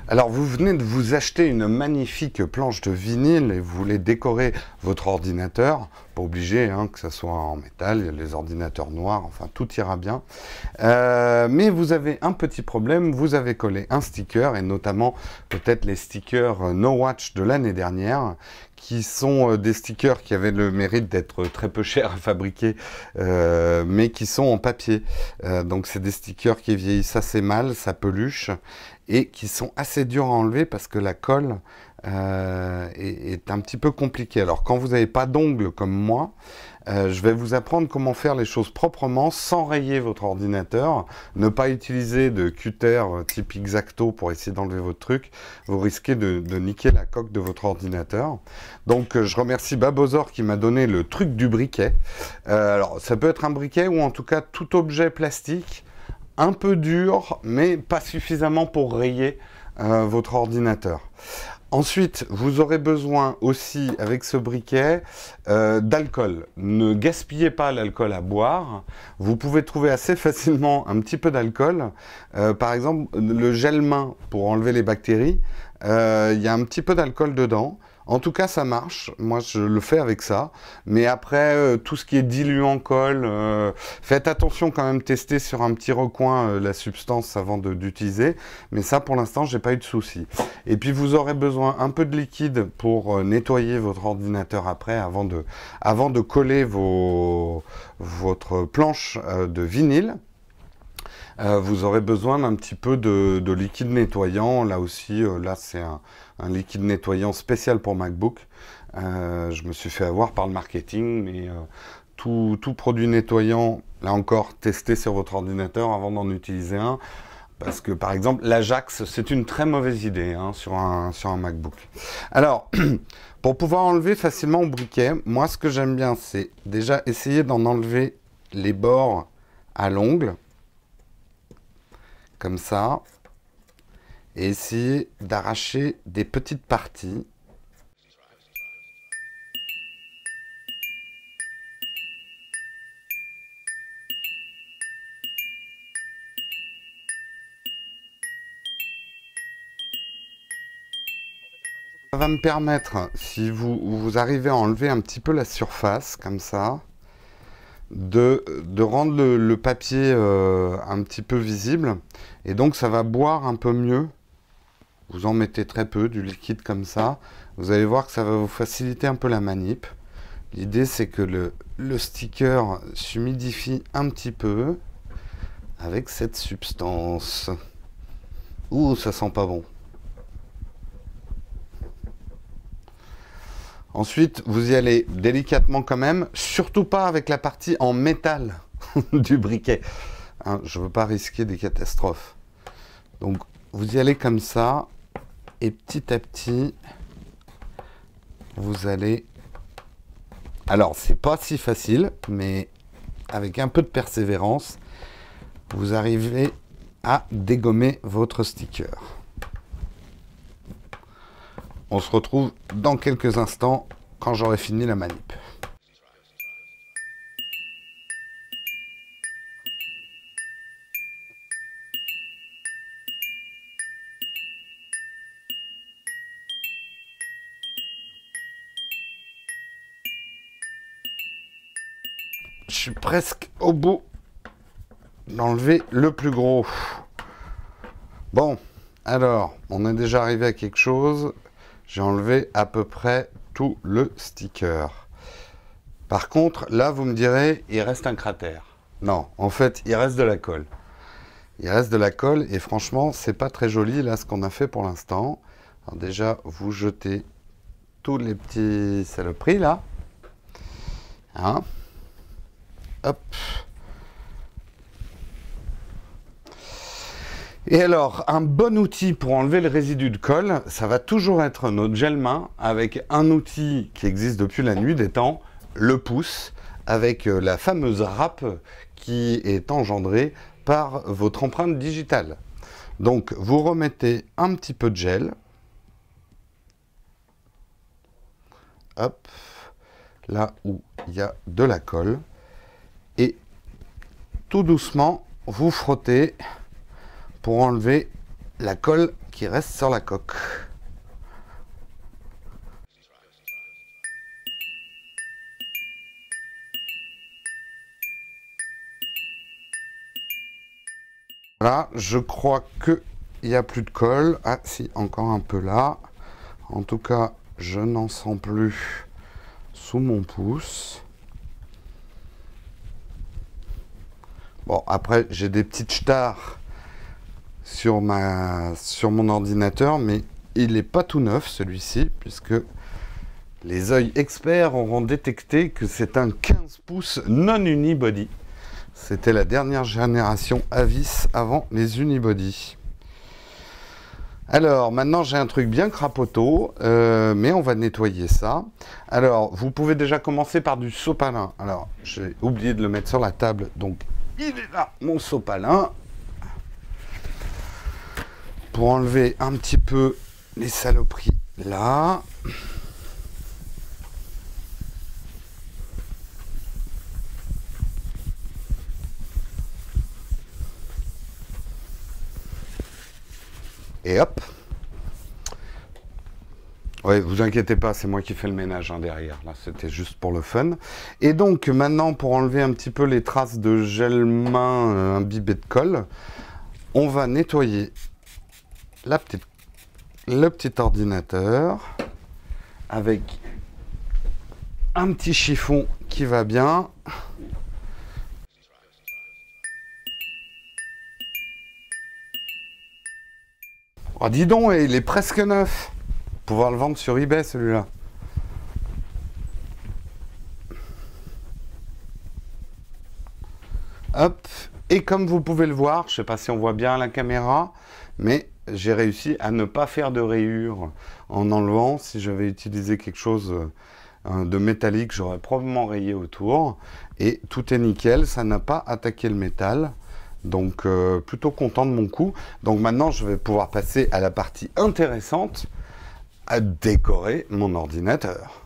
Alors, vous venez de vous acheter une magnifique planche de vinyle et vous voulez décorer votre ordinateur. Pas obligé hein, que ça soit en métal, il y a les ordinateurs noirs, enfin tout ira bien. Mais vous avez un petit problème, vous avez collé un sticker et notamment peut-être les stickers No Watch de l'année dernière qui sont des stickers qui avaient le mérite d'être très peu chers à fabriquer, mais qui sont en papier. Donc c'est des stickers qui vieillissent assez mal, ça peluche, et qui sont assez durs à enlever parce que la colle est un petit peu compliquée. Alors quand vous n'avez pas d'ongles comme moi, je vais vous apprendre comment faire les choses proprement sans rayer votre ordinateur. Ne pas utiliser de cutter type X-Acto pour essayer d'enlever votre truc. Vous risquez de niquer la coque de votre ordinateur. Donc je remercie Babozor qui m'a donné le truc du briquet. Alors ça peut être un briquet ou en tout cas tout objet plastique un peu dur mais pas suffisamment pour rayer votre ordinateur. Ensuite, vous aurez besoin aussi, avec ce briquet, d'alcool. Ne gaspillez pas l'alcool à boire. Vous pouvez trouver assez facilement un petit peu d'alcool. Par exemple, le gel main pour enlever les bactéries, il y a un petit peu d'alcool dedans. En tout cas, ça marche. Moi, je le fais avec ça. Mais après, tout ce qui est diluant colle, faites attention quand même, tester sur un petit recoin la substance avant d'utiliser. Mais ça, pour l'instant, j'ai pas eu de souci. Et puis, vous aurez besoin un peu de liquide pour nettoyer votre ordinateur après, avant de coller votre planche de vinyle. Vous aurez besoin d'un petit peu de liquide nettoyant. Là aussi, là c'est un liquide nettoyant spécial pour MacBook. Je me suis fait avoir par le marketing, mais tout produit nettoyant, là encore, testez sur votre ordinateur avant d'en utiliser un. Parce que par exemple, l'Ajax, c'est une très mauvaise idée hein, sur un MacBook. Alors, pour pouvoir enlever facilement au briquet, moi ce que j'aime bien, c'est déjà essayer d'en enlever les bords à l'ongle. Comme ça, et essayer d'arracher des petites parties. Ça va me permettre, si vous arrivez à enlever un petit peu la surface, comme ça, de rendre le papier un petit peu visible. Et donc ça va boire un peu mieux. Vous en mettez très peu, du liquide comme ça. Vous allez voir que ça va vous faciliter un peu la manip. L'idée c'est que le sticker s'humidifie un petit peu avec cette substance. Ouh, ça sent pas bon. Ensuite, vous y allez délicatement quand même, surtout pas avec la partie en métal du briquet. Hein, je ne veux pas risquer des catastrophes. Donc, vous y allez comme ça, et petit à petit, vous allez... Alors, c'est pas si facile, mais avec un peu de persévérance, vous arrivez à dégommer votre sticker. On se retrouve dans quelques instants quand j'aurai fini la manip. Je suis presque au bout d'enlever le plus gros. Bon, alors, on est déjà arrivé à quelque chose. J'ai enlevé à peu près tout le sticker. Par contre, là, vous me direz, il reste un cratère. Non, en fait, il reste de la colle. Il reste de la colle et franchement, c'est pas très joli, là, ce qu'on a fait pour l'instant. Alors déjà, vous jetez tous les petits saloperies, là. Hein? Hop. Et alors, un bon outil pour enlever le résidu de colle, ça va toujours être notre gel main avec un outil qui existe depuis la nuit des temps, le pouce, avec la fameuse râpe qui est engendrée par votre empreinte digitale. Donc, vous remettez un petit peu de gel. Hop, là où il y a de la colle. Et tout doucement, vous frottez pour enlever la colle qui reste sur la coque. Voilà, je crois qu'il n'y a plus de colle. Ah si, encore un peu là. En tout cas, je n'en sens plus sous mon pouce. Bon, après, j'ai des petites stars sur mon ordinateur, mais il n'est pas tout neuf, celui-ci, puisque les œils experts auront détecté que c'est un 15 pouces non unibody. C'était la dernière génération Avis avant les unibody. Alors, maintenant, j'ai un truc bien crapoteau, mais on va nettoyer ça. Alors, vous pouvez déjà commencer par du sopalin. Alors, j'ai oublié de le mettre sur la table, donc il est là, mon sopalin. Pour enlever un petit peu les saloperies là. Et hop. Ouais, vous inquiétez pas, c'est moi qui fais le ménage hein, derrière. Là, c'était juste pour le fun. Et donc, maintenant, pour enlever un petit peu les traces de gel main imbibé de colle, on va nettoyer le petit ordinateur avec un petit chiffon qui va bien. Oh, dis donc, il est presque neuf. Pouvoir le vendre sur eBay, celui-là. Hop. Et comme vous pouvez le voir, je ne sais pas si on voit bien à la caméra, mais j'ai réussi à ne pas faire de rayures en enlevant. Si j'avais utilisé quelque chose de métallique, j'aurais probablement rayé autour. Et tout est nickel, ça n'a pas attaqué le métal. Donc, plutôt content de mon coup. Donc maintenant, je vais pouvoir passer à la partie intéressante, à décorer mon ordinateur.